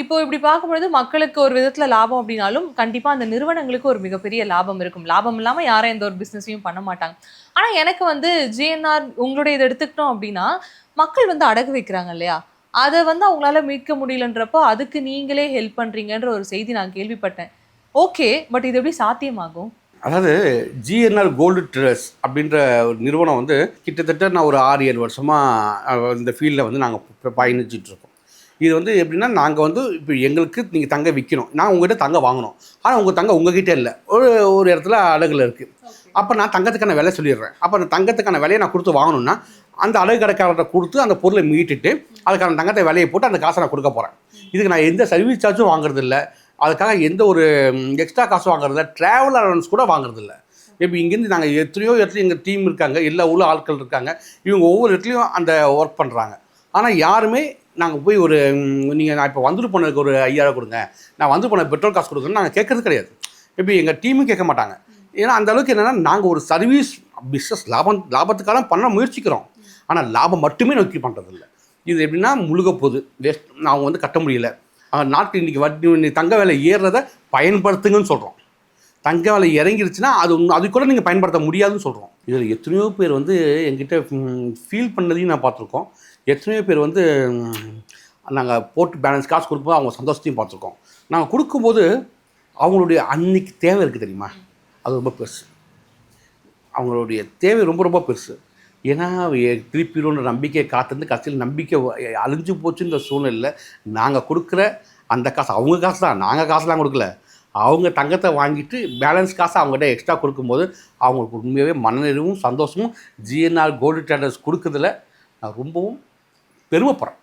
இப்போ இப்படி பார்க்கும்பொழுது மக்களுக்கு ஒரு விதத்துல லாபம் அப்படின்னாலும், கண்டிப்பா அந்த நிறுவனங்களுக்கு ஒரு மிகப்பெரிய லாபம் இருக்கும். லாபம் இல்லாம யாரும் எந்த ஒரு பிசினஸையும் பண்ண மாட்டாங்க. ஆனா எனக்கு வந்து ஜிஎன்ஆர் உங்களுடைய இத எடுத்துக்கிட்டோம் அப்படின்னா, மக்கள் வந்து அடகு வைக்கிறாங்க இல்லையா? அத வந்து அவங்களால மீட்க முடியலன்றப்போ, அதுக்கு நீங்களே ஹெல்ப் பண்றீங்கன்ற ஒரு செய்தி நான் கேள்விப்பட்டேன். ஓகே. பட் இது எப்படி சாத்தியமாகும்? அதாவது ஜிஎன்ஆர் கோல்டு ட்ரேடர்ஸ் அப்படின்ற ஒரு நிறுவனம் வந்து கிட்டத்தட்ட நான் ஒரு 6-7 வருஷமாக இந்த ஃபீல்டில் வந்து நாங்கள் பயணிச்சுட்டு இருக்கோம். இது வந்து எப்படின்னா, நாங்கள் வந்து இப்போ எங்களுக்கு நீங்கள் தங்க விற்கணும், நான் உங்கள்கிட்ட தங்க வாங்கணும். ஆனால் உங்கள் தங்க உங்ககிட்ட இல்லை, ஒரு ஒரு இடத்துல அடகுல இருக்குது. அப்போ நான் தங்கத்துக்கான விலை சொல்லிடுறேன். அப்போ அந்த தங்கத்துக்கான விலையை நான் கொடுத்து வாங்கணும்னா, அந்த அடகு கடைக்காரர்கிட்ட கொடுத்து அந்த பொருளை மீட்டுட்டு அதுக்கான தங்கத்தை விலையை போட்டு அந்த காசை நான் கொடுக்க போகிறேன். இதுக்கு நான் எந்த சர்வீஸ் சார்ஜும் வாங்குறது இல்லை, அதுக்காக எந்த ஒரு எக்ஸ்ட்ரா காசு வாங்குறதில்ல, ட்ராவல் அலவன்ஸ் கூட வாங்குறதில்ல. இப்போ இங்கேருந்து நாங்கள் எத்தனையோ இடத்துல எங்கள் டீம் இருக்காங்க, எல்லா ஊரில் ஆட்கள் இருக்காங்க, இவங்க ஒவ்வொரு இடத்துலையும் அந்த ஒர்க் பண்ணுறாங்க. ஆனால் யாருமே நாங்கள் போய் ஒரு நீங்கள் நான் இப்போ வந்துட்டு போனதுக்கு ஒரு 5000 கொடுங்க, நான் வந்து போன பெட்ரோல் காசு கொடுக்குறேன்னு நாங்கள் கேட்கறது கிடையாது. இப்போ எங்கள் டீமும் கேட்க மாட்டாங்க. ஏன்னா அந்த அளவுக்கு என்னென்னா, நாங்கள் ஒரு சர்வீஸ் பிஸ்னஸ் லாபத்துக்காக பண்ண முயற்சிக்கிறோம். ஆனால் லாபம் மட்டுமே நோக்கி பண்ணுறதில்ல. இது எப்படின்னா முழுக போகுது, வேஸ்ட், அவங்க வந்து கட்ட முடியல. நாட்டு இன்றைக்கி வட்டி தங்க விலை ஏறுறதை பயன்படுத்துங்கன்னு சொல்கிறோம். தங்க விலை இறங்கிருச்சுன்னா அது கூட நீங்கள் பயன்படுத்த முடியாதுன்னு சொல்கிறோம். இதில் எத்தனையோ பேர் வந்து எங்கிட்ட ஃபீல் பண்ணதையும் நான் பார்த்துருக்கோம். எத்தனையோ பேர் வந்து நாங்கள் போட்டு பேலன்ஸ் காசு கொடுக்கும்போது அவங்க சந்தோஷத்தையும் பார்த்துருக்கோம். நாங்கள் கொடுக்கும்போது அவங்களுடைய அன்னைக்கு தேவை இருக்குது தெரியுமா, அது ரொம்ப பெருசு. அவங்களுடைய தேவை ரொம்ப ரொம்ப பெருசு. ஏன்னா திருப்பிடுன்ற நம்பிக்கையை காத்திருந்து கடைசியில் நம்பிக்கை அழிஞ்சு போச்சுன்ற சூழ்நிலையில் நாங்கள் கொடுக்குற அந்த காசு, அவங்க காசு தான், நாங்கள் காசுலாம் கொடுக்கல, அவங்க தங்கத்தை வாங்கிட்டு பேலன்ஸ் காசை அவங்ககிட்ட எக்ஸ்ட்ரா கொடுக்கும்போது அவங்களுக்கு உண்மையாகவே மனநிறைவும் சந்தோஷமும் ஜிஎன்ஆர் கோல்டு ட்ரேடர்ஸ் கொடுக்குறதுல நான் ரொம்பவும் பெருமைப்படுறேன்.